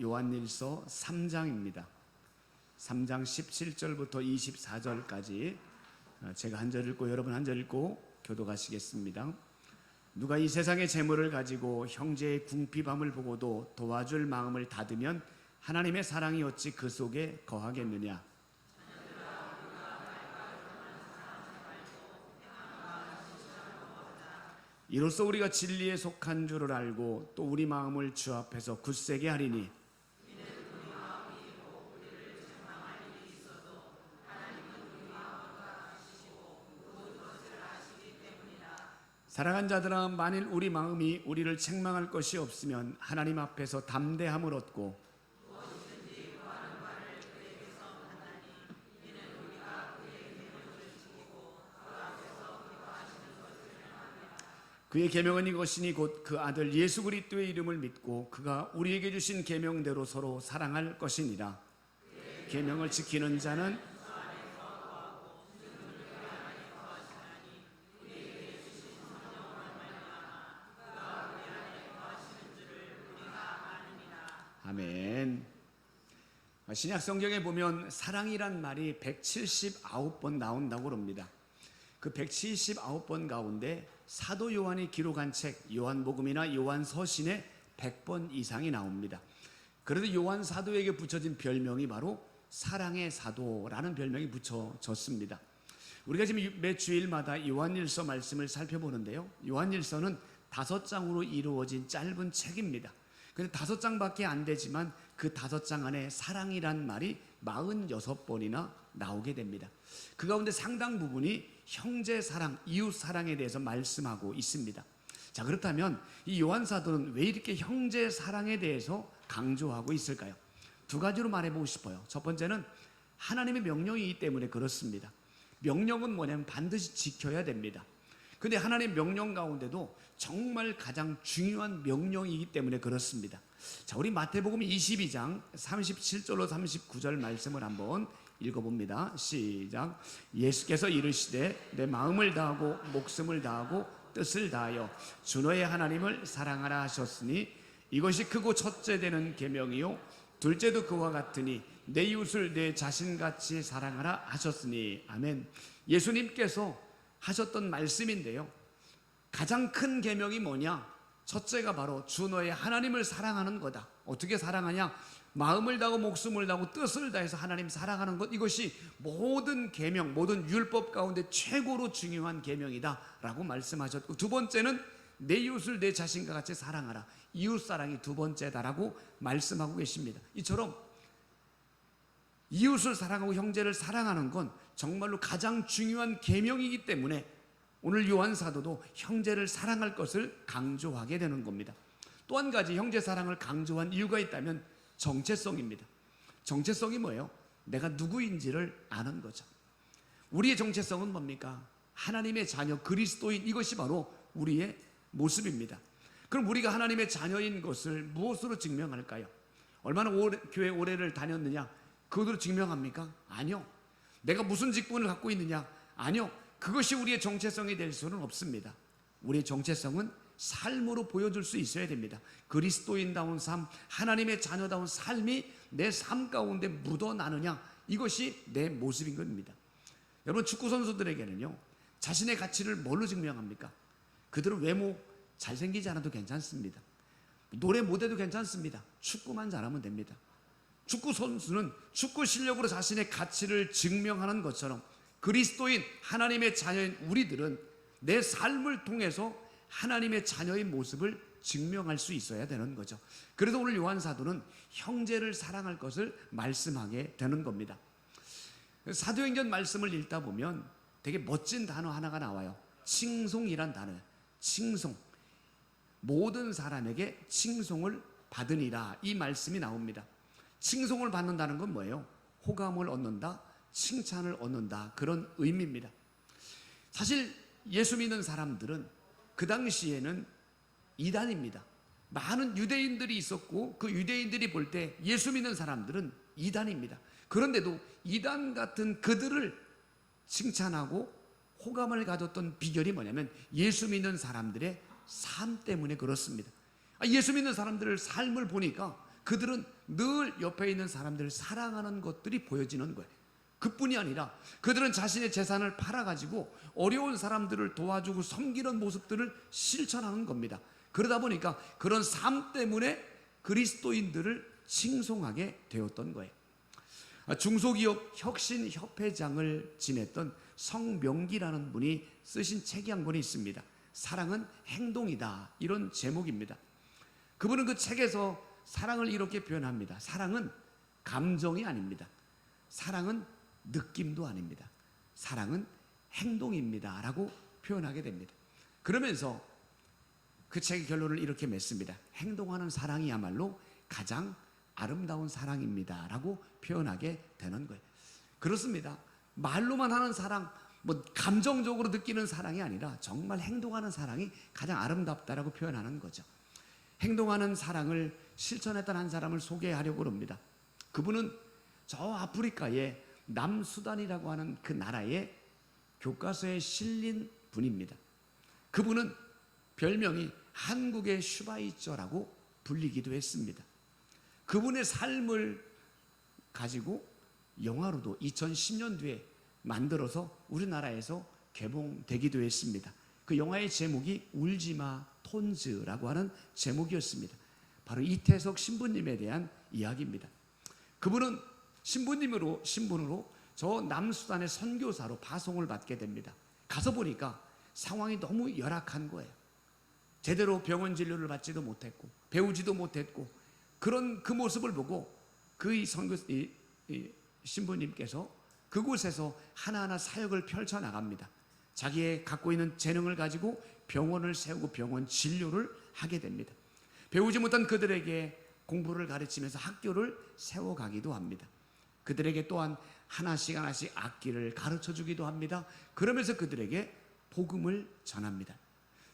요한일서 3장입니다. 3장 17절부터 24절까지 제가 한 절 읽고 여러분 한 절 읽고 교독하시겠습니다. 누가 이 세상의 재물을 가지고 형제의 궁핍함을 보고도 도와줄 마음을 닫으면 하나님의 사랑이 어찌 그 속에 거하겠느냐. 이로써 우리가 진리에 속한 줄을 알고 또 우리 마음을 주 앞에서 굳세게 하리니 사랑하는 자들아, 만일 우리 마음이 우리를 책망할 것이 없으면 하나님 앞에서 담대함을 얻고 그의 계명은 이것이니 곧 그 아들 예수 그리스도의 이름을 믿고 그가 우리에게 주신 계명대로 서로 사랑할 것이니라. 계명을 지키는 자는 아멘. 신약 성경에 보면 사랑이란 말이 179번 나온다고 합니다. 그 179번 가운데 사도 요한이 기록한 책 요한복음이나 요한서신에 100번 이상이 나옵니다. 그래도 요한 사도에게 붙여진 별명이 바로 사랑의 사도라는 별명이 붙여졌습니다. 우리가 지금 매 주일마다 요한일서 말씀을 살펴보는데요, 요한일서는 5장으로 이루어진 짧은 책입니다. 근데 5장밖에 안 되지만 그 5장 안에 사랑이란 말이 46번이나 나오게 됩니다. 그 가운데 상당 부분이 형제 사랑, 이웃 사랑에 대해서 말씀하고 있습니다. 자, 그렇다면 이 요한 사도는 왜 이렇게 형제 사랑에 대해서 강조하고 있을까요? 두 가지로 말해보고 싶어요. 첫 번째는 하나님의 명령이기 때문에 그렇습니다. 명령은 뭐냐면 반드시 지켜야 됩니다. 근데 하나님의 명령 가운데도 정말 가장 중요한 명령이기 때문에 그렇습니다. 자, 우리 마태복음 22장 37절로 39절 말씀을 한번 읽어봅니다. 시작. 예수께서 이르시되 내 마음을 다하고 목숨을 다하고 뜻을 다하여 주 너의 하나님을 사랑하라 하셨으니 이것이 크고 첫째 되는 계명이요 둘째도 그와 같으니 내 이웃을 내 자신같이 사랑하라 하셨으니. 아멘. 예수님께서 하셨던 말씀인데요, 가장 큰 계명이 뭐냐? 첫째가 바로 주 너의 하나님을 사랑하는 거다. 어떻게 사랑하냐? 마음을 다하고 목숨을 다하고 뜻을 다해서 하나님 사랑하는 것, 이것이 모든 계명, 모든 율법 가운데 최고로 중요한 계명이다 라고 말씀하셨고, 두 번째는 내 이웃을 내 자신과 같이 사랑하라. 이웃 사랑이 두 번째다라고 말씀하고 계십니다. 이처럼 이웃을 사랑하고 형제를 사랑하는 건 정말로 가장 중요한 계명이기 때문에 오늘 요한 사도도 형제를 사랑할 것을 강조하게 되는 겁니다. 또 한 가지 형제 사랑을 강조한 이유가 있다면 정체성입니다. 정체성이 뭐예요? 내가 누구인지를 아는 거죠. 우리의 정체성은 뭡니까? 하나님의 자녀, 그리스도인, 이것이 바로 우리의 모습입니다. 그럼 우리가 하나님의 자녀인 것을 무엇으로 증명할까요? 얼마나 교회 오래를 다녔느냐, 그것으로 증명합니까? 아니요. 내가 무슨 직분을 갖고 있느냐? 아니요. 그것이 우리의 정체성이 될 수는 없습니다. 우리의 정체성은 삶으로 보여줄 수 있어야 됩니다. 그리스도인다운 삶, 하나님의 자녀다운 삶이 내 삶 가운데 묻어나느냐, 이것이 내 모습인 겁니다. 여러분, 축구 선수들에게는요, 자신의 가치를 뭘로 증명합니까? 그들은 외모 잘생기지 않아도 괜찮습니다. 노래 못해도 괜찮습니다. 축구만 잘하면 됩니다. 축구 선수는 축구 실력으로 자신의 가치를 증명하는 것처럼 그리스도인 하나님의 자녀인 우리들은 내 삶을 통해서 하나님의 자녀의 모습을 증명할 수 있어야 되는 거죠. 그래서 오늘 요한 사도는 형제를 사랑할 것을 말씀하게 되는 겁니다. 사도행전 말씀을 읽다 보면 되게 멋진 단어 하나가 나와요. 칭송이란 단어예요. 칭송. 모든 사람에게 칭송을 받으니라, 이 말씀이 나옵니다. 칭송을 받는다는 건 뭐예요? 호감을 얻는다, 칭찬을 얻는다, 그런 의미입니다. 사실 예수 믿는 사람들은 그 당시에는 이단입니다. 많은 유대인들이 있었고 그 유대인들이 볼 때 예수 믿는 사람들은 이단입니다. 그런데도 이단 같은 그들을 칭찬하고 호감을 가졌던 비결이 뭐냐면 예수 믿는 사람들의 삶 때문에 그렇습니다. 예수 믿는 사람들의 삶을 보니까 그들은 늘 옆에 있는 사람들을 사랑하는 것들이 보여지는 거예요. 그뿐이 아니라 그들은 자신의 재산을 팔아가지고 어려운 사람들을 도와주고 섬기는 모습들을 실천하는 겁니다. 그러다 보니까 그런 삶 때문에 그리스도인들을 칭송하게 되었던 거예요. 중소기업 혁신협회장을 지냈던 성명기라는 분이 쓰신 책이 한 권이 있습니다. 사랑은 행동이다, 이런 제목입니다. 그분은 그 책에서 사랑을 이렇게 표현합니다. 사랑은 감정이 아닙니다. 사랑은 느낌도 아닙니다. 사랑은 행동입니다 라고 표현하게 됩니다. 그러면서 그 책의 결론을 이렇게 맺습니다. 행동하는 사랑이야말로 가장 아름다운 사랑입니다 라고 표현하게 되는 거예요. 그렇습니다. 말로만 하는 사랑, 감정적으로 느끼는 사랑이 아니라 정말 행동하는 사랑이 가장 아름답다라고 표현하는 거죠. 행동하는 사랑을 실천했던 한 사람을 소개하려고 합니다. 그분은 저 아프리카의 남수단이라고 하는 그 나라의 교과서에 실린 분입니다. 그분은 별명이 한국의 슈바이처라고 불리기도 했습니다. 그분의 삶을 가지고 영화로도 2010년도에 만들어서 우리나라에서 개봉되기도 했습니다. 그 영화의 제목이 울지마 톤즈라고 하는 제목이었습니다. 바로 이태석 신부님에 대한 이야기입니다. 그분은 신부로 저 남수단의 선교사로 파송을 받게 됩니다. 가서 보니까 상황이 너무 열악한 거예요. 제대로 병원 진료를 받지도 못했고 배우지도 못했고 그런 그 모습을 보고 그 신부님께서 그곳에서 하나하나 사역을 펼쳐나갑니다. 자기의 갖고 있는 재능을 가지고 병원을 세우고 병원 진료를 하게 됩니다. 배우지 못한 그들에게 공부를 가르치면서 학교를 세워가기도 합니다. 그들에게 또한 하나씩 악기를 가르쳐 주기도 합니다. 그러면서 그들에게 복음을 전합니다.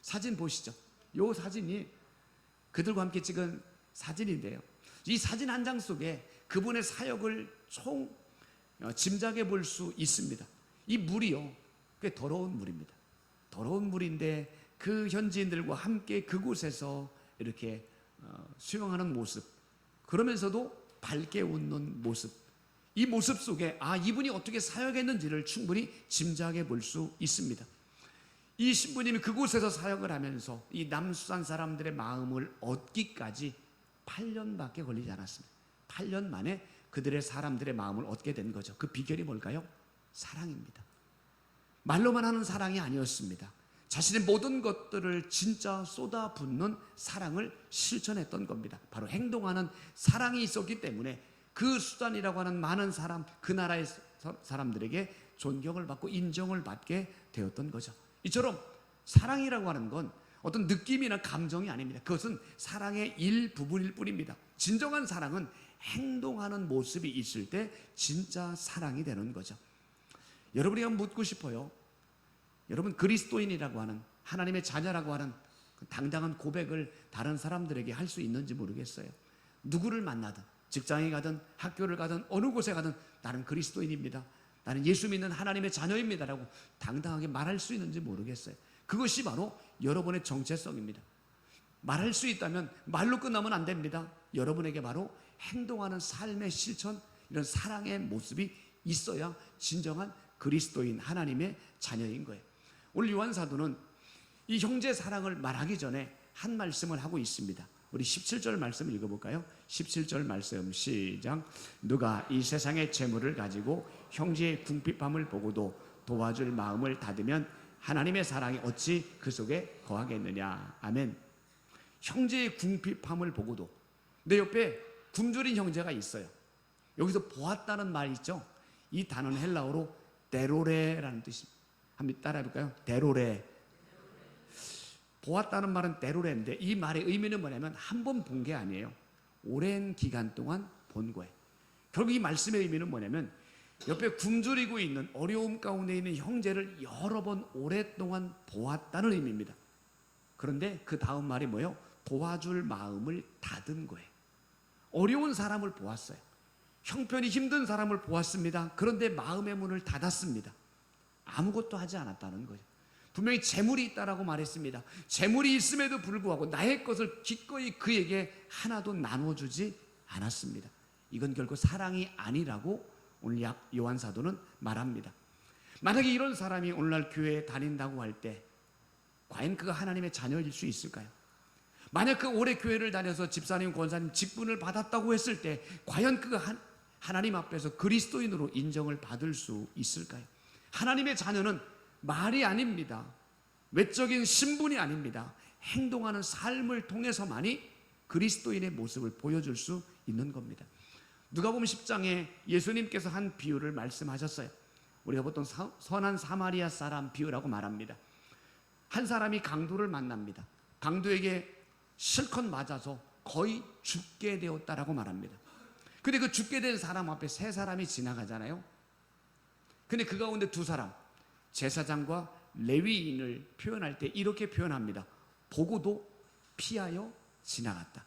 사진 보시죠. 이 사진이 그들과 함께 찍은 사진인데요. 이 사진 한 장 속에 그분의 사역을 총 짐작해 볼 수 있습니다. 이 물이요, 꽤 더러운 물입니다. 더러운 물인데 그 현지인들과 함께 그곳에서 이렇게 수영하는 모습, 그러면서도 밝게 웃는 모습, 이 모습 속에 이분이 어떻게 사역했는지를 충분히 짐작해 볼 수 있습니다. 이 신부님이 그곳에서 사역을 하면서 이 남수산 사람들의 마음을 얻기까지 8년밖에 걸리지 않았습니다. 8년 만에 그들의 사람들의 마음을 얻게 된 거죠. 그 비결이 뭘까요? 사랑입니다. 말로만 하는 사랑이 아니었습니다. 자신의 모든 것들을 진짜 쏟아붓는 사랑을 실천했던 겁니다. 바로 행동하는 사랑이 있었기 때문에 그 수단이라고 하는 많은 사람, 그 나라의 사람들에게 존경을 받고 인정을 받게 되었던 거죠. 이처럼 사랑이라고 하는 건 어떤 느낌이나 감정이 아닙니다. 그것은 사랑의 일부분일 뿐입니다. 진정한 사랑은 행동하는 모습이 있을 때 진짜 사랑이 되는 거죠. 여러분이 한번 묻고 싶어요. 여러분 그리스도인이라고 하는, 하나님의 자녀라고 하는 그 당당한 고백을 다른 사람들에게 할 수 있는지 모르겠어요. 누구를 만나든, 직장에 가든 학교를 가든 어느 곳에 가든 나는 그리스도인입니다, 나는 예수 믿는 하나님의 자녀입니다 라고 당당하게 말할 수 있는지 모르겠어요. 그것이 바로 여러분의 정체성입니다. 말할 수 있다면 말로 끝나면 안 됩니다. 여러분에게 바로 행동하는 삶의 실천, 이런 사랑의 모습이 있어야 진정한 그리스도인, 하나님의 자녀인 거예요. 오늘 요한 사도는 이 형제 사랑을 말하기 전에 한 말씀을 하고 있습니다. 우리 17절 말씀 읽어볼까요? 17절 말씀 시작. 누가 이 세상의 재물을 가지고 형제의 궁핍함을 보고도 도와줄 마음을 닫으면 하나님의 사랑이 어찌 그 속에 거하겠느냐. 아멘. 형제의 궁핍함을 보고도, 내 옆에 굶주린 형제가 있어요. 여기서 보았다는 말 있죠? 이 단어는 헬라어로 데로레라는 뜻입니다. 한번 따라해볼까요? 데로레. 보았다는 말은 데로레인데 이 말의 의미는 뭐냐면 한 번 본 게 아니에요. 오랜 기간 동안 본 거예요. 결국 이 말씀의 의미는 뭐냐면 옆에 굶주리고 있는, 어려움 가운데 있는 형제를 여러 번 오랫동안 보았다는 의미입니다. 그런데 그 다음 말이 뭐예요? 도와줄 마음을 닫은 거예요. 어려운 사람을 보았어요. 형편이 힘든 사람을 보았습니다. 그런데 마음의 문을 닫았습니다. 아무것도 하지 않았다는 거예요. 분명히 재물이 있다라고 말했습니다. 재물이 있음에도 불구하고 나의 것을 기꺼이 그에게 하나도 나눠주지 않았습니다. 이건 결코 사랑이 아니라고 오늘 요한 사도는 말합니다. 만약에 이런 사람이 오늘날 교회에 다닌다고 할 때 과연 그가 하나님의 자녀일 수 있을까요? 만약 그 오래 교회를 다녀서 집사님, 권사님 직분을 받았다고 했을 때 과연 그가 하나님 앞에서 그리스도인으로 인정을 받을 수 있을까요? 하나님의 자녀는 말이 아닙니다. 외적인 신분이 아닙니다. 행동하는 삶을 통해서만이 그리스도인의 모습을 보여줄 수 있는 겁니다. 누가복음 10장에 예수님께서 한 비유를 말씀하셨어요. 우리가 보통 선한 사마리아 사람 비유라고 말합니다. 한 사람이 강도를 만납니다. 강도에게 실컷 맞아서 거의 죽게 되었다라고 말합니다. 근데 그 죽게 된 사람 앞에 세 사람이 지나가잖아요. 근데 그 가운데 두 사람, 제사장과 레위인을 표현할 때 이렇게 표현합니다. 보고도 피하여 지나갔다.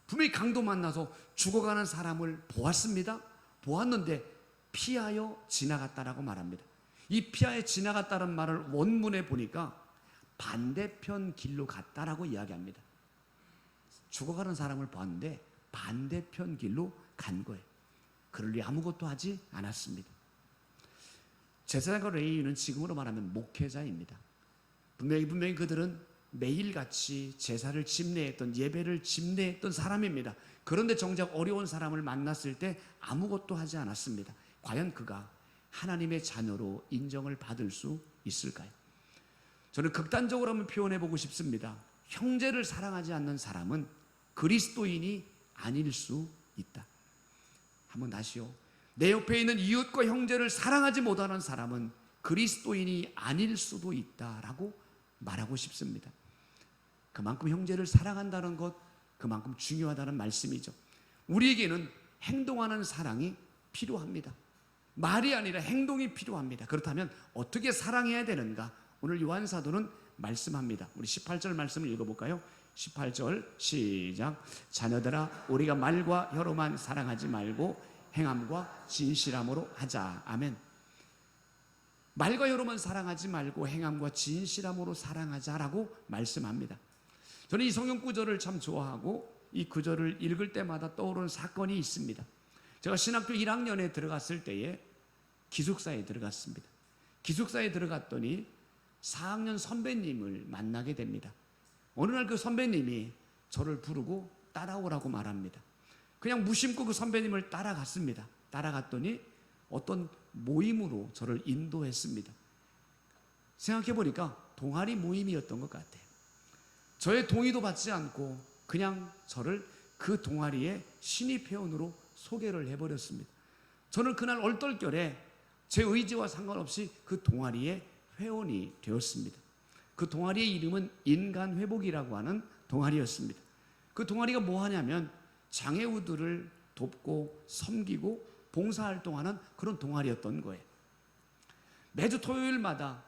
분명히 강도 만나서 죽어가는 사람을 보았습니다. 보았는데 피하여 지나갔다라고 말합니다. 이 피하여 지나갔다는 말을 원문에 보니까 반대편 길로 갔다라고 이야기합니다. 죽어가는 사람을 봤는데 반대편 길로 간 거예요. 그럴 리 아무것도 하지 않았습니다. 제사장과 레위인은 지금으로 말하면 목회자입니다. 분명히 그들은 매일같이 제사를 집례했던, 예배를 집례했던 사람입니다. 그런데 정작 어려운 사람을 만났을 때 아무것도 하지 않았습니다. 과연 그가 하나님의 자녀로 인정을 받을 수 있을까요? 저는 극단적으로 한번 표현해 보고 싶습니다. 형제를 사랑하지 않는 사람은 그리스도인이 아닐 수 있다. 한번 다시요. 내 옆에 있는 이웃과 형제를 사랑하지 못하는 사람은 그리스도인이 아닐 수도 있다라고 말하고 싶습니다. 그만큼 형제를 사랑한다는 것, 그만큼 중요하다는 말씀이죠. 우리에게는 행동하는 사랑이 필요합니다. 말이 아니라 행동이 필요합니다. 그렇다면 어떻게 사랑해야 되는가? 오늘 요한 사도는 말씀합니다. 우리 18절 말씀을 읽어볼까요? 18절 시작. 자녀들아, 우리가 말과 혀로만 사랑하지 말고 행함과 진실함으로 하자. 아멘. 말과 혀로만 사랑하지 말고 행함과 진실함으로 사랑하자라고 말씀합니다. 저는 이 성경 구절을 참 좋아하고 이 구절을 읽을 때마다 떠오르는 사건이 있습니다. 제가 신학교 1학년에 들어갔을 때에 기숙사에 들어갔습니다. 기숙사에 들어갔더니 4학년 선배님을 만나게 됩니다. 어느 날 그 선배님이 저를 부르고 따라오라고 말합니다. 그냥 무심코 그 선배님을 따라갔습니다. 따라갔더니 어떤 모임으로 저를 인도했습니다. 생각해보니까 동아리 모임이었던 것 같아요. 저의 동의도 받지 않고 그냥 저를 그 동아리의 신입회원으로 소개를 해버렸습니다. 저는 그날 얼떨결에 제 의지와 상관없이 그 동아리의 회원이 되었습니다. 그 동아리의 이름은 인간회복이라고 하는 동아리였습니다. 그 동아리가 뭐 하냐면 장애우들을 돕고 섬기고 봉사활동하는 그런 동아리였던 거예요. 매주 토요일마다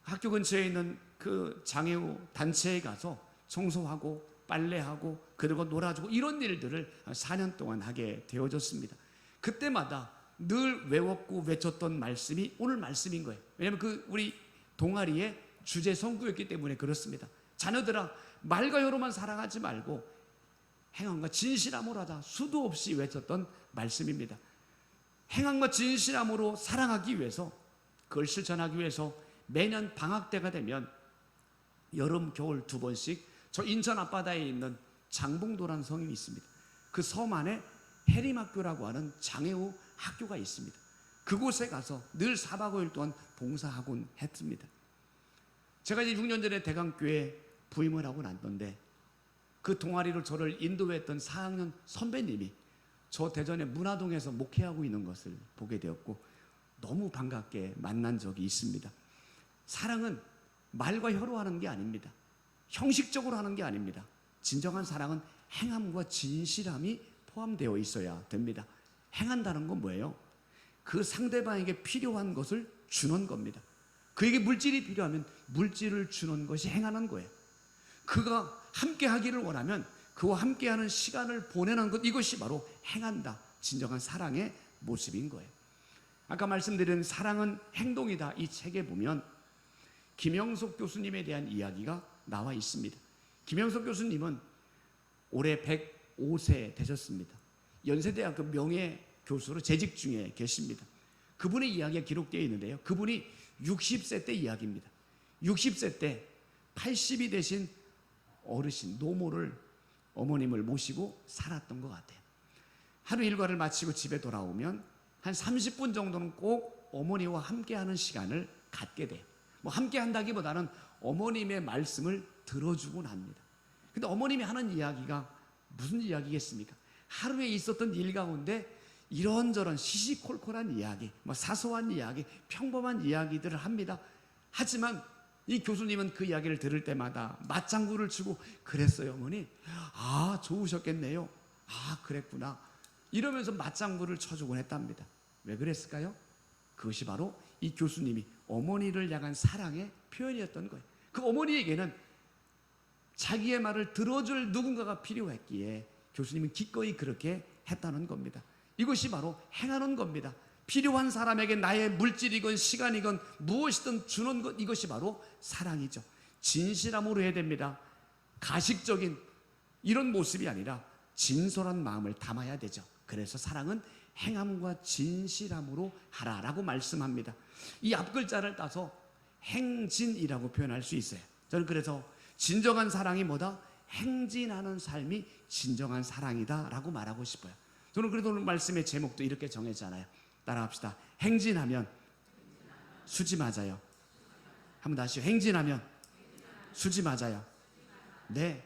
학교 근처에 있는 그 장애우 단체에 가서 청소하고 빨래하고 그들과 놀아주고 이런 일들을 4년 동안 하게 되어졌습니다. 그때마다 늘 외웠고 외쳤던 말씀이 오늘 말씀인 거예요. 왜냐하면 그 우리 동아리의 주제 성구였기 때문에 그렇습니다. 자녀들아, 말과 혀로만 사랑하지 말고 행함과 진실함으로 하자. 수도 없이 외쳤던 말씀입니다. 행함과 진실함으로 사랑하기 위해서, 그걸 실천하기 위해서 매년 방학 때가 되면 여름, 겨울 2번씩 저 인천 앞바다에 있는 장봉도라는 성이 있습니다. 그 섬 안에 해림학교라고 하는 장애우 학교가 있습니다. 그곳에 가서 늘 4박 5일 동안 봉사하곤 했습니다. 제가 이제 6년 전에 대강교회 부임을 하고 났던데 그 동아리로 저를 인도했던 4학년 선배님이 저 대전의 문화동에서 목회하고 있는 것을 보게 되었고 너무 반갑게 만난 적이 있습니다. 사랑은 말과 혀로 하는 게 아닙니다. 형식적으로 하는 게 아닙니다. 진정한 사랑은 행함과 진실함이 포함되어 있어야 됩니다. 행한다는 건 뭐예요? 그 상대방에게 필요한 것을 주는 겁니다. 그에게 물질이 필요하면 물질을 주는 것이 행하는 거예요. 그가 함께 하기를 원하면 그와 함께하는 시간을 보내는 것, 이것이 바로 행한다, 진정한 사랑의 모습인 거예요. 아까 말씀드린 사랑은 행동이다, 이 책에 보면 김영석 교수님에 대한 이야기가 나와 있습니다. 김영석 교수님은 올해 85세 되셨습니다. 연세대학교 명예 교수로 재직 중에 계십니다. 그분의 이야기가 기록되어 있는데요. 그분이 60세 때 이야기입니다. 60세 때 80이 되신 어르신 노모를 어머님을 모시고 살았던 것 같아요. 하루 일과를 마치고 집에 돌아오면 한 30분 정도는 꼭 어머니와 함께하는 시간을 갖게 돼요. 뭐 함께 한다기보다는 어머님의 말씀을 들어주곤 합니다. 근데 어머님이 하는 이야기가 무슨 이야기겠습니까? 하루에 있었던 일 가운데 이런저런 시시콜콜한 이야기, 뭐 사소한 이야기, 평범한 이야기들을 합니다. 하지만 이 교수님은 그 이야기를 들을 때마다 맞장구를 치고, 그랬어요 어머니? 아, 좋으셨겠네요. 아, 그랬구나. 이러면서 맞장구를 쳐주곤 했답니다. 왜 그랬을까요? 그것이 바로 이 교수님이 어머니를 향한 사랑의 표현이었던 거예요. 그 어머니에게는 자기의 말을 들어줄 누군가가 필요했기에 교수님은 기꺼이 그렇게 했다는 겁니다. 이것이 바로 행하는 겁니다. 필요한 사람에게 나의 물질이건 시간이건 무엇이든 주는 것, 이것이 바로 사랑이죠. 진실함으로 해야 됩니다. 가식적인 이런 모습이 아니라 진솔한 마음을 담아야 되죠. 그래서 사랑은 행함과 진실함으로 하라라고 말씀합니다. 이 앞글자를 따서 행진이라고 표현할 수 있어요. 저는 그래서 진정한 사랑이 뭐다? 행진하는 삶이 진정한 사랑이다 라고 말하고 싶어요. 저는 그래도 오늘 말씀의 제목도 이렇게 정했잖아요. 따라합시다. 행진하면 수지 맞아요. 한번 다시요. 행진하면 수지 맞아요. 네,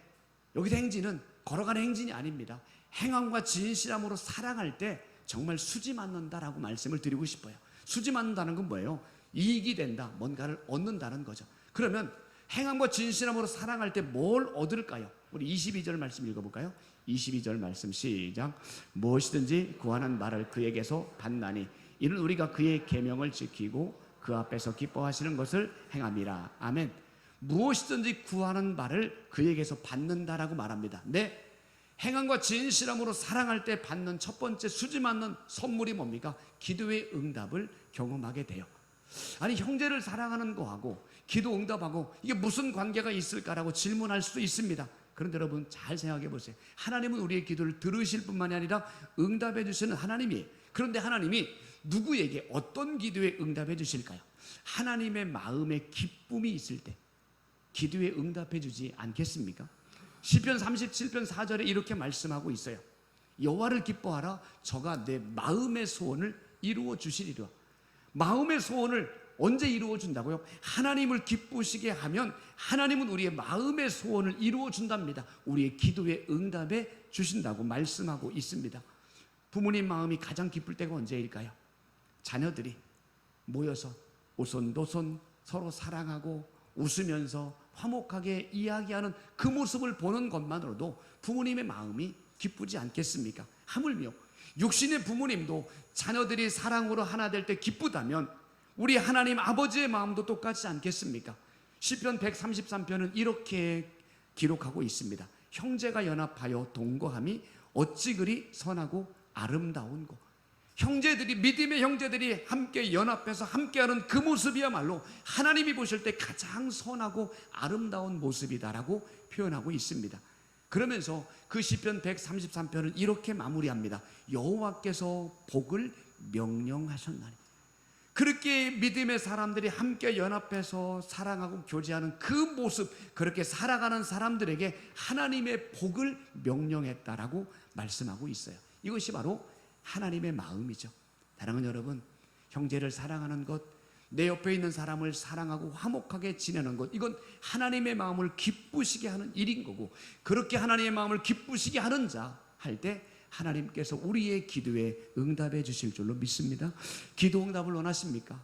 여기서 행진은 걸어가는 행진이 아닙니다. 행함과 진실함으로 사랑할 때 정말 수지 맞는다라고 말씀을 드리고 싶어요. 수지 맞는다는 건 뭐예요? 이익이 된다, 뭔가를 얻는다는 거죠. 그러면 행함과 진실함으로 사랑할 때 뭘 얻을까요? 우리 22절 말씀 읽어볼까요? 22절 말씀 시작. 무엇이든지 구하는 말을 그에게서 받나니 이는 우리가 그의 계명을 지키고 그 앞에서 기뻐하시는 것을 행함이라. 아멘. 무엇이든지 구하는 말을 그에게서 받는다라고 말합니다. 네, 행함과 진실함으로 사랑할 때 받는 첫 번째 수지 맞는 선물이 뭡니까? 기도의 응답을 경험하게 돼요. 아니, 형제를 사랑하는 거하고 기도 응답하고 이게 무슨 관계가 있을까라고 질문할 수도 있습니다. 그런데 여러분 잘 생각해 보세요. 하나님은 우리의 기도를 들으실 뿐만이 아니라 응답해 주시는 하나님이에요. 그런데 하나님이 누구에게 어떤 기도에 응답해 주실까요? 하나님의 마음에 기쁨이 있을 때 기도에 응답해 주지 않겠습니까? 시편 37편 4절에 이렇게 말씀하고 있어요. 여호와를 기뻐하라. 저가 내 마음의 소원을 이루어 주시리라. 마음의 소원을 언제 이루어 준다고요? 하나님을 기쁘시게 하면 하나님은 우리의 마음의 소원을 이루어 준답니다. 우리의 기도에 응답해 주신다고 말씀하고 있습니다. 부모님 마음이 가장 기쁠 때가 언제일까요? 자녀들이 모여서 오손도손 서로 사랑하고 웃으면서 화목하게 이야기하는 그 모습을 보는 것만으로도 부모님의 마음이 기쁘지 않겠습니까? 하물며 육신의 부모님도 자녀들이 사랑으로 하나 될 때 기쁘다면 우리 하나님 아버지의 마음도 똑같지 않겠습니까? 시편 133편은 이렇게 기록하고 있습니다. 형제가 연합하여 동거함이 어찌 그리 선하고 아름다운고. 형제들이, 믿음의 형제들이 함께 연합해서 함께하는 그 모습이야말로 하나님이 보실 때 가장 선하고 아름다운 모습이다라고 표현하고 있습니다. 그러면서 그 시편 133편은 이렇게 마무리합니다. 여호와께서 복을 명령하셨나니. 그렇게 믿음의 사람들이 함께 연합해서 사랑하고 교제하는 그 모습, 그렇게 살아가는 사람들에게 하나님의 복을 명령했다라고 말씀하고 있어요. 이것이 바로 하나님의 마음이죠. 사랑하는 여러분, 형제를 사랑하는 것, 내 옆에 있는 사람을 사랑하고 화목하게 지내는 것, 이건 하나님의 마음을 기쁘시게 하는 일인 거고, 그렇게 하나님의 마음을 기쁘시게 하는 자 할 때 하나님께서 우리의 기도에 응답해 주실 줄로 믿습니다. 기도 응답을 원하십니까?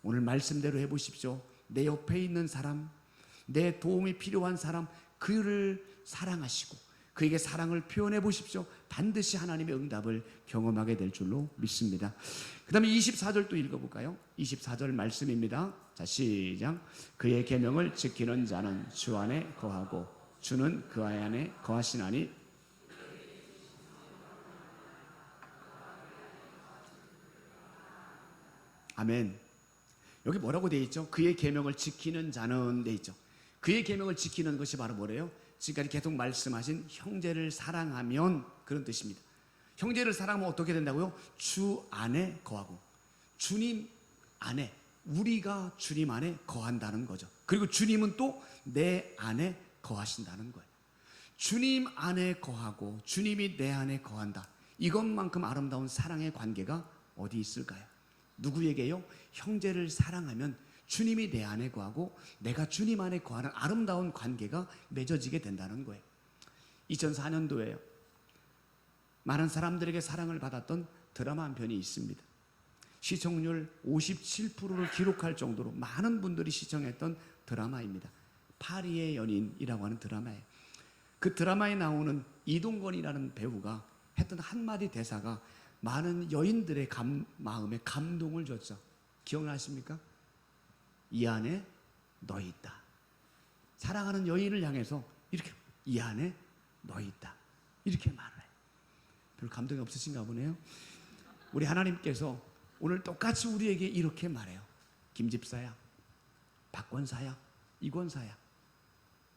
오늘 말씀대로 해보십시오. 내 옆에 있는 사람, 내 도움이 필요한 사람, 그를 사랑하시고 그에게 사랑을 표현해 보십시오. 반드시 하나님의 응답을 경험하게 될 줄로 믿습니다. 그 다음에 24절도 읽어볼까요? 24절 말씀입니다. 자, 시작. 그의 계명을 지키는 자는 주 안에 거하고 주는 그 안에 거하시나니. 아멘. 여기 뭐라고 되어 있죠? 그의 계명을 지키는 자는 되어 있죠. 그의 계명을 지키는 것이 바로 뭐래요? 지금까지 계속 말씀하신 형제를 사랑하면 그런 뜻입니다. 형제를 사랑하면 어떻게 된다고요? 주 안에 거하고, 주님 안에, 우리가 주님 안에 거한다는 거죠. 그리고 주님은 또 내 안에 거하신다는 거예요. 주님 안에 거하고 주님이 내 안에 거한다. 이것만큼 아름다운 사랑의 관계가 어디 있을까요? 누구에게요? 형제를 사랑하면 주님이 내 안에 거하고 내가 주님 안에 거하는 아름다운 관계가 맺어지게 된다는 거예요. 2004년도에요. 많은 사람들에게 사랑을 받았던 드라마 한 편이 있습니다. 시청률 57%를 기록할 정도로 많은 분들이 시청했던 드라마입니다. 파리의 연인이라고 하는 드라마예요. 그 드라마에 나오는 이동건이라는 배우가 했던 한마디 대사가 많은 여인들의 마음에 감동을 줬죠. 기억나십니까? 이 안에 너 있다. 사랑하는 여인을 향해서 이렇게, 이 안에 너 있다, 이렇게 말을 해요. 별로 감동이 없으신가 보네요. 우리 하나님께서 오늘 똑같이 우리에게 이렇게 말해요. 김 집사야, 박 권사야, 이 권사야,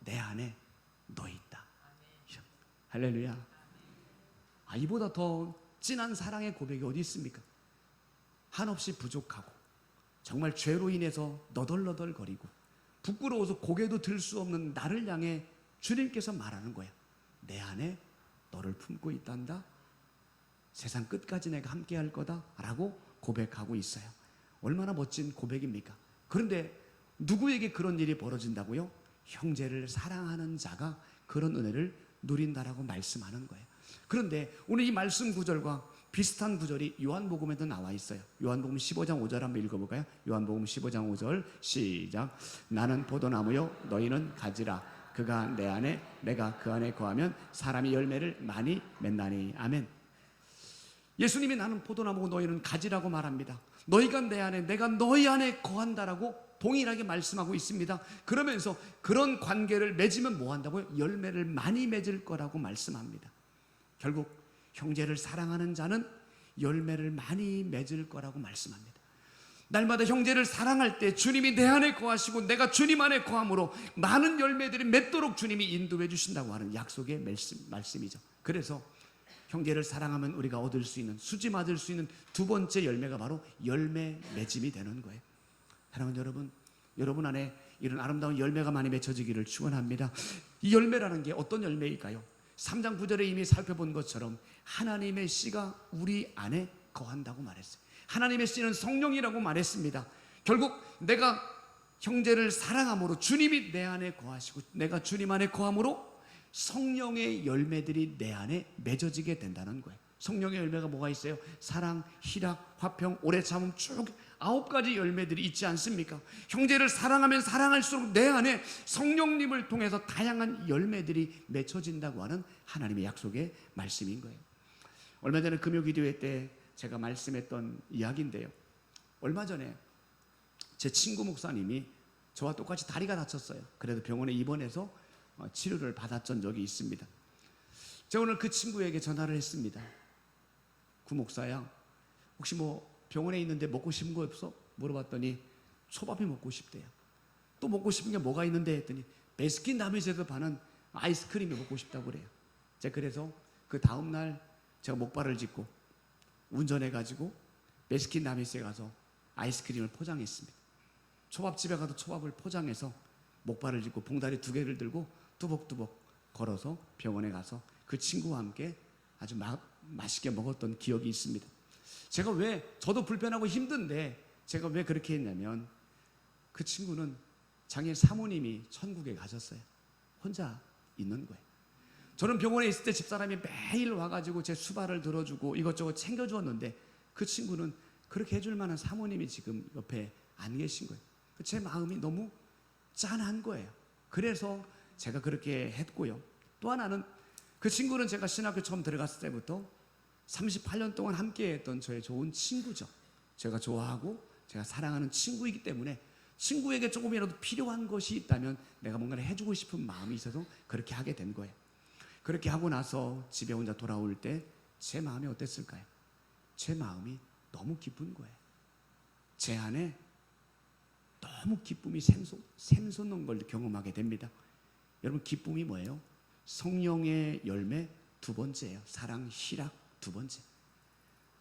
내 안에 너 있다. 할렐루야. 이보다 더 진한 사랑의 고백이 어디 있습니까? 한없이 부족하고 정말 죄로 인해서 너덜너덜거리고 부끄러워서 고개도 들 수 없는 나를 향해 주님께서 말하는 거야. 내 안에 너를 품고 있단다. 세상 끝까지 내가 함께 할 거다 라고 고백하고 있어요. 얼마나 멋진 고백입니까? 그런데 누구에게 그런 일이 벌어진다고요? 형제를 사랑하는 자가 그런 은혜를 누린다라고 말씀하는 거예요. 그런데 오늘 이 말씀 구절과 비슷한 구절이 요한복음에도 나와 있어요. 요한복음 15장 5절 한번 읽어볼까요? 요한복음 15장 5절 시작. 나는 포도나무요 너희는 가지라. 그가 내 안에 내가 그 안에 거하면 사람이 열매를 많이 맺나니. 아멘. 예수님이 나는 포도나무고 너희는 가지라고 말합니다. 너희가 내 안에 내가 너희 안에 거한다라고 동일하게 말씀하고 있습니다. 그러면서 그런 관계를 맺으면 뭐 한다고요? 열매를 많이 맺을 거라고 말씀합니다. 결국 형제를 사랑하는 자는 열매를 많이 맺을 거라고 말씀합니다. 날마다 형제를 사랑할 때 주님이 내 안에 거하시고 내가 주님 안에 거함으로 많은 열매들이 맺도록 주님이 인도해 주신다고 하는 약속의 말씀이죠. 그래서 형제를 사랑하면 우리가 얻을 수 있는, 수지 맞을 수 있는 두 번째 열매가 바로 열매 맺음이 되는 거예요. 사랑하는 여러분, 여러분 안에 이런 아름다운 열매가 많이 맺혀지기를 축원합니다. 이 열매라는 게 어떤 열매일까요? 3장 9절에 이미 살펴본 것처럼 하나님의 씨가 우리 안에 거한다고 말했어요. 하나님의 씨는 성령이라고 말했습니다. 결국 내가 형제를 사랑함으로 주님이 내 안에 거하시고 내가 주님 안에 거함으로 성령의 열매들이 내 안에 맺어지게 된다는 거예요. 성령의 열매가 뭐가 있어요? 사랑, 희락, 화평, 오래 참음, 쭉 9가지 열매들이 있지 않습니까? 형제를 사랑하면 사랑할수록 내 안에 성령님을 통해서 다양한 열매들이 맺혀진다고 하는 하나님의 약속의 말씀인 거예요. 얼마 전에 금요기도회 때 제가 말씀했던 이야기인데요. 얼마 전에 제 친구 목사님이 저와 똑같이 다리가 다쳤어요. 그래도 병원에 입원해서 치료를 받았던 적이 있습니다. 제가 오늘 그 친구에게 전화를 했습니다. 구 목사야, 혹시 뭐 병원에 있는데 먹고 싶은 거 없어? 물어봤더니 초밥이 먹고 싶대요. 또 먹고 싶은 게 뭐가 있는데 했더니 베스킨라빈스에서 파는 아이스크림이 먹고 싶다고 그래요. 제가 그래서 그 다음날 제가 목발을 짚고 운전해가지고 베스킨라빈스에 가서 아이스크림을 포장했습니다. 초밥집에 가서 초밥을 포장해서 목발을 짚고 봉다리 2개를 들고 뚜벅뚜벅 걸어서 병원에 가서 그 친구와 함께 아주 맛있게 먹었던 기억이 있습니다. 제가 왜, 저도 불편하고 힘든데 제가 왜 그렇게 했냐면 그 친구는 자기 사모님이 천국에 가셨어요. 혼자 있는 거예요. 저는 병원에 있을 때 집사람이 매일 와가지고 제 수발을 들어주고 이것저것 챙겨주었는데 그 친구는 그렇게 해줄 만한 사모님이 지금 옆에 안 계신 거예요. 제 마음이 너무 짠한 거예요. 그래서 제가 그렇게 했고요. 또 하나는 그 친구는 제가 신학교 처음 들어갔을 때부터 38년 동안 함께 했던 저의 좋은 친구죠. 제가 좋아하고 제가 사랑하는 친구이기 때문에 친구에게 조금이라도 필요한 것이 있다면 내가 뭔가를 해주고 싶은 마음이 있어서 그렇게 하게 된 거예요. 그렇게 하고 나서 집에 혼자 돌아올 때 제 마음이 어땠을까요? 제 마음이 너무 기쁜 거예요. 제 안에 너무 기쁨이 샘솟는 걸 경험하게 됩니다. 여러분, 기쁨이 뭐예요? 성령의 열매 두 번째예요. 사랑, 희락 두 번째.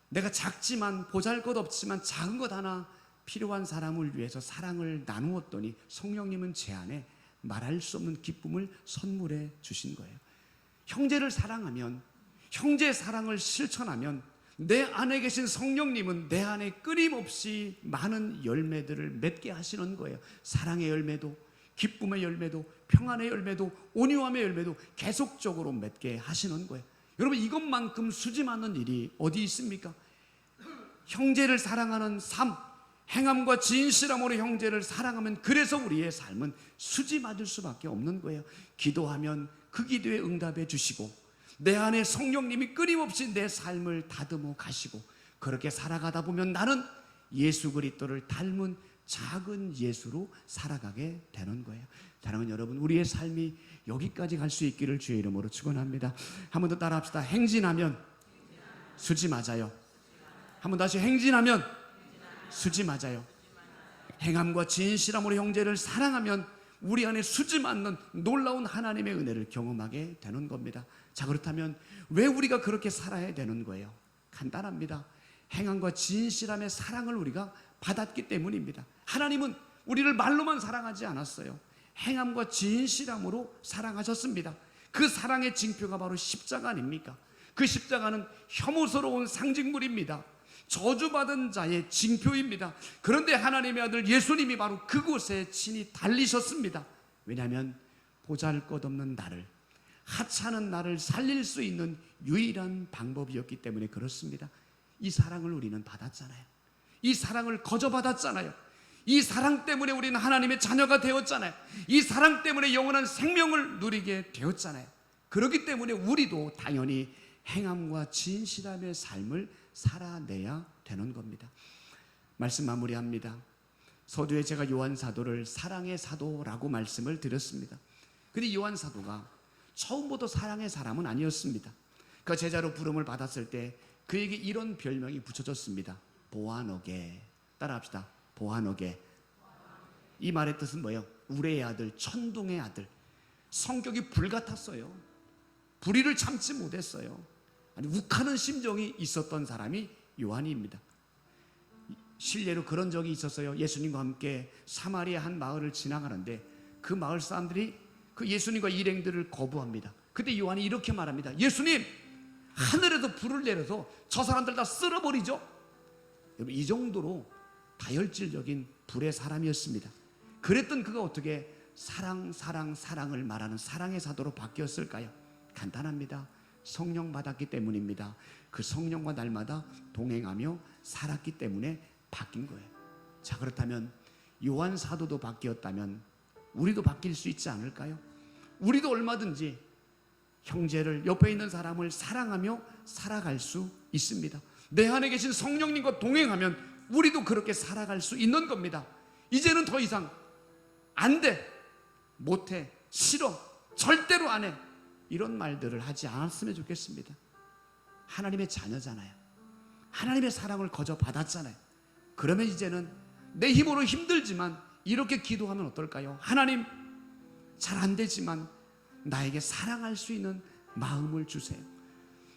내가 작지만 보잘것없지만 작은 것 하나 필요한 사람을 위해서 사랑을 나누었더니 성령님은 제 안에 말할 수 없는 기쁨을 선물해 주신 거예요. 형제를 사랑하면, 형제의 사랑을 실천하면 내 안에 계신 성령님은 내 안에 끊임없이 많은 열매들을 맺게 하시는 거예요. 사랑의 열매도, 기쁨의 열매도, 평안의 열매도, 온유함의 열매도 계속적으로 맺게 하시는 거예요. 여러분, 이것만큼 수지 많은 일이 어디 있습니까? 형제를 사랑하는 삶, 행함과 진실함으로 형제를 사랑하면, 그래서 우리의 삶은 수지 맞을 수밖에 없는 거예요. 기도하면 그 기도에 응답해 주시고, 내 안에 성령님이 끊임없이 내 삶을 다듬어 가시고, 그렇게 살아가다 보면 나는 예수 그리스도를 닮은 작은 예수로 살아가게 되는 거예요. 사랑하는 여러분, 우리의 삶이 여기까지 갈 수 있기를 주의 이름으로 축원합니다. 한 번 더 따라합시다. 행진하면 수지 맞아요. 한 번 다시, 행진하면 수지 맞아요. 행함과 진실함으로 형제를 사랑하면 우리 안에 수지 맞는 놀라운 하나님의 은혜를 경험하게 되는 겁니다. 자, 그렇다면 왜 우리가 그렇게 살아야 되는 거예요? 간단합니다. 행함과 진실함의 사랑을 우리가 받았기 때문입니다. 하나님은 우리를 말로만 사랑하지 않았어요. 행함과 진실함으로 사랑하셨습니다. 그 사랑의 징표가 바로 십자가 아닙니까? 그 십자가는 혐오스러운 상징물입니다. 저주받은 자의 징표입니다. 그런데 하나님의 아들 예수님이 바로 그곳에 친히 달리셨습니다. 왜냐하면 보잘것없는 나를, 하찮은 나를 살릴 수 있는 유일한 방법이었기 때문에 그렇습니다. 이 사랑을 우리는 받았잖아요. 이 사랑을 거저받았잖아요. 이 사랑 때문에 우리는 하나님의 자녀가 되었잖아요. 이 사랑 때문에 영원한 생명을 누리게 되었잖아요. 그렇기 때문에 우리도 당연히 행함과 진실함의 삶을 살아내야 되는 겁니다. 말씀 마무리합니다. 서두에 제가 요한 사도를 사랑의 사도라고 말씀을 드렸습니다. 근데 요한 사도가 처음부터 사랑의 사람은 아니었습니다. 그 제자로 부름을 받았을 때 그에게 이런 별명이 붙여졌습니다. 보아너게. 따라합시다. 보아너게. 이 말의 뜻은 뭐예요? 우레의 아들, 천둥의 아들. 성격이 불같았어요. 불의를 참지 못했어요. 아니, 욱하는 심정이 있었던 사람이 요한입니다. 실례로 그런 적이 있었어요. 예수님과 함께 사마리아 한 마을을 지나가는데 그 마을 사람들이 그 예수님과 일행들을 거부합니다. 그때 요한이 이렇게 말합니다. 예수님, 하늘에서 불을 내려서 저 사람들 다 쓸어버리죠. 여러분, 이 정도로 다혈질적인 불의 사람이었습니다. 그랬던 그가 어떻게 사랑을 말하는 사랑의 사도로 바뀌었을까요? 간단합니다. 성령 받았기 때문입니다. 그 성령과 날마다 동행하며 살았기 때문에 바뀐 거예요. 자, 그렇다면 요한 사도도 바뀌었다면 우리도 바뀔 수 있지 않을까요? 우리도 얼마든지 형제를, 옆에 있는 사람을 사랑하며 살아갈 수 있습니다. 내 안에 계신 성령님과 동행하면 우리도 그렇게 살아갈 수 있는 겁니다. 이제는 더 이상 안 돼, 못해, 싫어, 절대로 안 해, 이런 말들을 하지 않았으면 좋겠습니다. 하나님의 자녀잖아요. 하나님의 사랑을 거저 받았잖아요. 그러면 이제는 내 힘으로 힘들지만 이렇게 기도하면 어떨까요? 하나님, 잘 안 되지만 나에게 사랑할 수 있는 마음을 주세요.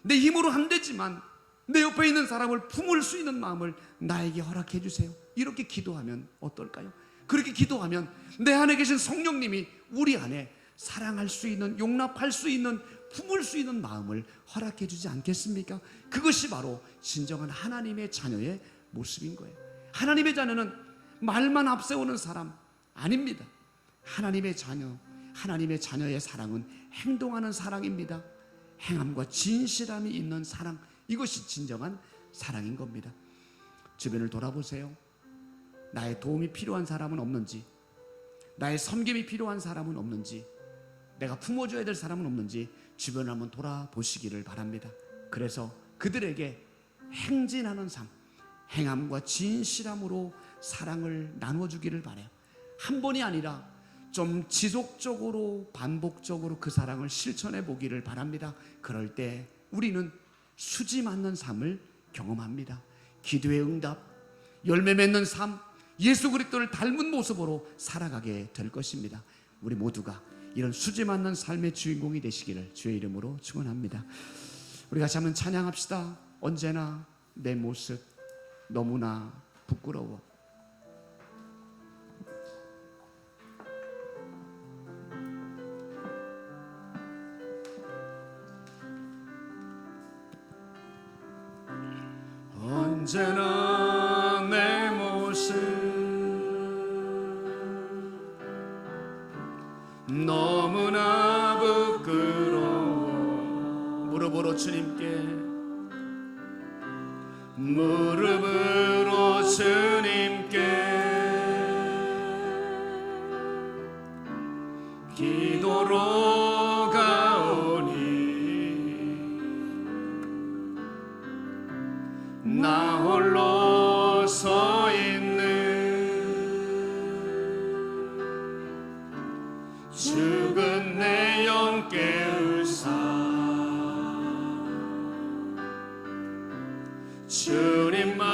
내 힘으로 안 되지만 내 옆에 있는 사람을 품을 수 있는 마음을 나에게 허락해 주세요. 이렇게 기도하면 어떨까요? 그렇게 기도하면 내 안에 계신 성령님이 우리 안에 사랑할 수 있는, 용납할 수 있는, 품을 수 있는 마음을 허락해 주지 않겠습니까? 그것이 바로 진정한 하나님의 자녀의 모습인 거예요. 하나님의 자녀는 말만 앞세우는 사람 아닙니다. 하나님의 자녀, 하나님의 자녀의 사랑은 행동하는 사랑입니다. 행함과 진실함이 있는 사랑, 이것이 진정한 사랑인 겁니다. 주변을 돌아보세요. 나의 도움이 필요한 사람은 없는지, 나의 섬김이 필요한 사람은 없는지, 내가 품어줘야 될 사람은 없는지 주변을 한번 돌아보시기를 바랍니다. 그래서 그들에게 행진하는 삶, 행함과 진실함으로 사랑을 나눠주기를 바라요. 한 번이 아니라 좀 지속적으로, 반복적으로 그 사랑을 실천해 보기를 바랍니다. 그럴 때 우리는 수지 맞는 삶을 경험합니다. 기도의 응답, 열매 맺는 삶, 예수 그리스도를 닮은 모습으로 살아가게 될 것입니다. 우리 모두가 이런 수지 맞는 삶의 주인공이 되시기를 주의 이름으로 축원합니다. 우리 같이 한번 찬양합시다. 언제나 내 모습 너무나 부끄러워. 언제나 내 모습 너무나 부끄러워. 무릎으로 주님께, 무릎으로 주님께 기도로 가오니 나 홀로 서 있는 죽은 내 영 깨우사 주님만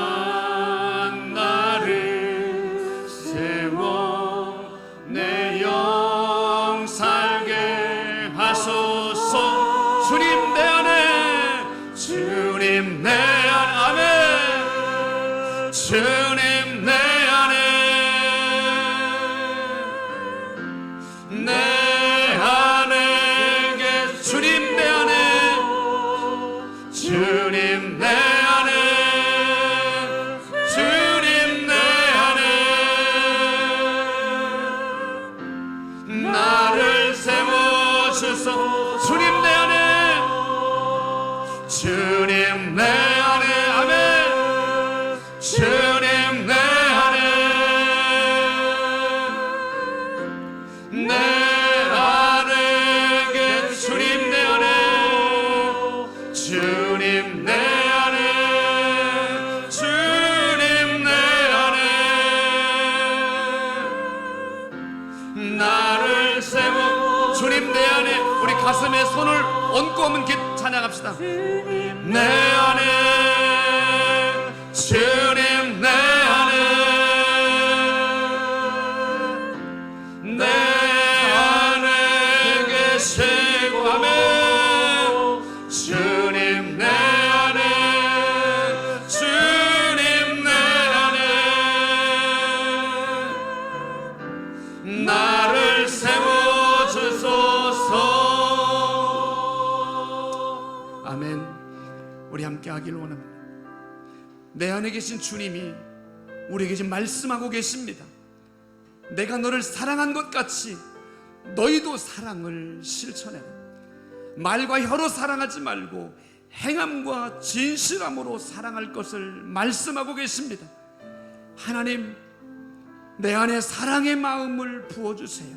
나를 세워 내 영 살게 하소서. 주님 내 안에, 주님 내 안에, 아멘. 주님 내 안에, 내 안에, 주님 내 안에, 주님 내 안에, 주님 내 안에 나를 세워주소. 주님 내 안에, 주님 내 안에, 아멘. 주님 내 안에, 내 안에, 주님 내 안에, 주님 내 안에, 주님 내 안에 나를 세워. 주님 내 안에. 우리 가슴에 손을 얹고 한번 찬양합시다. 내 안에, 주님 내 안에, 내 안에 계시고, 아멘. 주님 내 안에, 주님 내 안에 나를 세워주소서. 아멘. 우리 함께 하기를 원합니다. 내 안에 계신 주님이 우리에게 지금 말씀하고 계십니다. 내가 너를 사랑한 것 같이 너희도 사랑을 실천해라. 말과 혀로 사랑하지 말고 행함과 진실함으로 사랑할 것을 말씀하고 계십니다. 하나님, 내 안에 사랑의 마음을 부어주세요.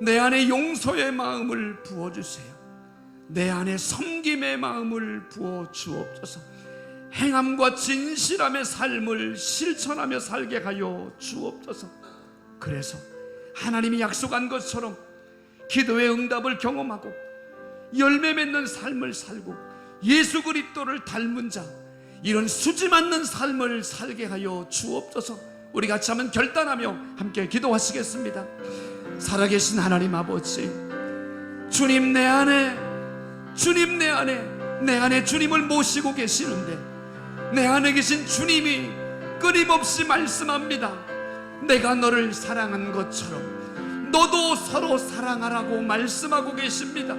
내 안에 용서의 마음을 부어주세요. 내 안에 섬김의 마음을 부어 주옵소서. 행함과 진실함의 삶을 실천하며 살게 하여 주옵소서. 그래서 하나님이 약속한 것처럼 기도의 응답을 경험하고 열매 맺는 삶을 살고 예수 그리스도를 닮은 자, 이런 수지 맞는 삶을 살게 하여 주옵소서. 우리 같이 한번 결단하며 함께 기도하시겠습니다. 살아계신 하나님 아버지, 주님 내 안에, 주님 내 안에, 내 안에 주님을 모시고 계시는데 내 안에 계신 주님이 끊임없이 말씀합니다. 내가 너를 사랑한 것처럼 너도 서로 사랑하라고 말씀하고 계십니다.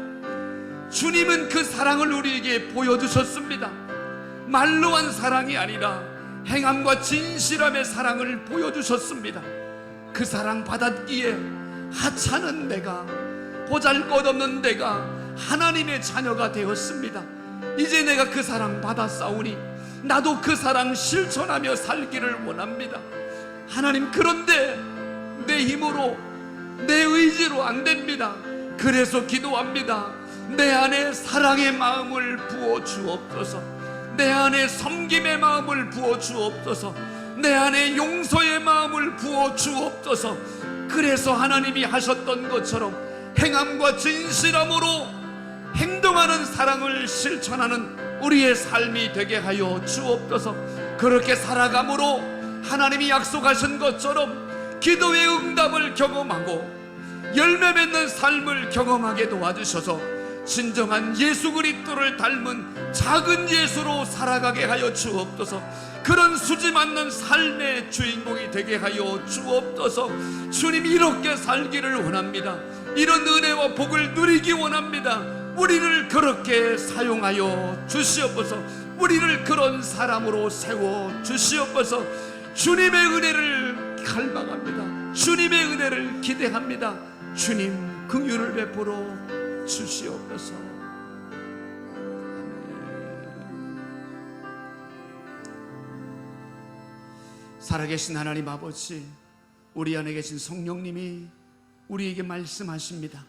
주님은 그 사랑을 우리에게 보여주셨습니다. 말로 한 사랑이 아니라 행함과 진실함의 사랑을 보여주셨습니다. 그 사랑 받았기에 하찮은 내가, 보잘것없는 내가 하나님의 자녀가 되었습니다. 이제 내가 그 사랑 받았사오니 나도 그 사랑 실천하며 살기를 원합니다. 하나님, 그런데 내 힘으로, 내 의지로 안 됩니다. 그래서 기도합니다. 내 안에 사랑의 마음을 부어 주옵소서. 내 안에 섬김의 마음을 부어 주옵소서. 내 안에 용서의 마음을 부어 주옵소서. 그래서 하나님이 하셨던 것처럼 행함과 진실함으로 행동하는 사랑을 실천하는 우리의 삶이 되게 하여 주옵소서. 그렇게 살아감으로 하나님이 약속하신 것처럼 기도의 응답을 경험하고 열매 맺는 삶을 경험하게 도와주셔서 진정한 예수 그리스도를 닮은 작은 예수로 살아가게 하여 주옵소서. 그런 수지 맞는 삶의 주인공이 되게 하여 주옵소서. 주님, 이렇게 살기를 원합니다. 이런 은혜와 복을 누리기 원합니다. 우리를 그렇게 사용하여 주시옵소서. 우리를 그런 사람으로 세워 주시옵소서. 주님의 은혜를 갈망합니다. 주님의 은혜를 기대합니다. 주님, 긍휼을 베풀어 주시옵소서. 살아계신 하나님 아버지, 우리 안에 계신 성령님이 우리에게 말씀하십니다.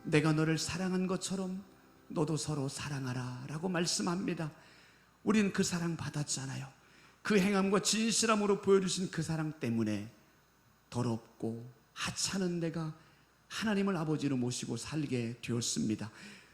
내가 너를 사랑한 것처럼 너도 서로 사랑하라 라고 말씀합니다. 우리는 그 사랑 받았잖아요. 그 행함과 진실함으로 보여주신 그 사랑 때문에 더럽고 하찮은 내가 하나님을 아버지로 모시고 살게 되었습니다.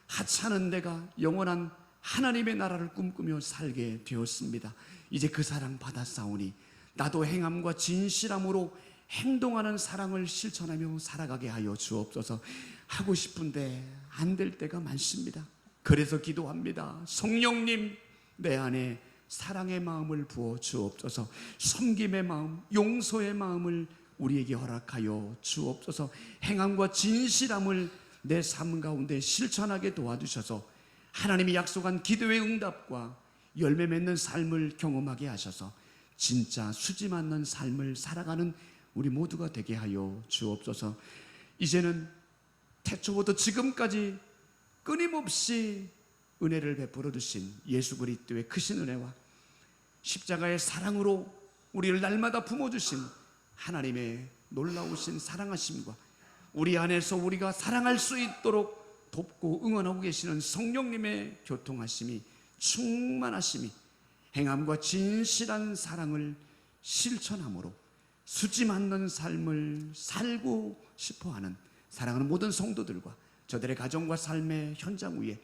하찮은 내가 영원한 하나님의 나라를 꿈꾸며 살게 되었습니다. 이제 그 사랑 받았사오니 나도 행함과 진실함으로 행동하는 사랑을 실천하며 살아가게 하여 주옵소서. 하고 싶은데 안 될 때가 많습니다. 그래서 기도합니다. 성령님, 내 안에 사랑의 마음을 부어 주옵소서. 섬김의 마음, 용서의 마음을 우리에게 허락하여 주옵소서. 행함과 진실함을 내 삶 가운데 실천하게 도와주셔서 하나님이 약속한 기도의 응답과 열매 맺는 삶을 경험하게 하셔서 진짜 수지 맞는 삶을 살아가는 우리 모두가 되게 하여 주옵소서. 이제는 태초부터 지금까지 끊임없이 은혜를 베풀어 주신 예수 그리스도의 크신 은혜와 십자가의 사랑으로 우리를 날마다 품어주신 하나님의 놀라우신 사랑하심과 우리 안에서 우리가 사랑할 수 있도록 돕고 응원하고 계시는 성령님의 교통하심이, 충만하심이 행함과 진실한 사랑을 실천함으로 수지 맞는 삶을 살고 싶어하는 사랑하는 모든 성도들과 저들의 가정과 삶의 현장 위에,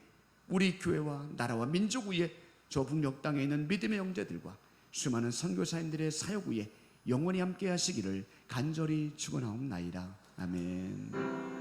우리 교회와 나라와 민족 위에, 저 북녘 땅에 있는 믿음의 형제들과 수많은 선교사님들의 사역 위에 영원히 함께 하시기를 간절히 축원하옵나이다. 아멘.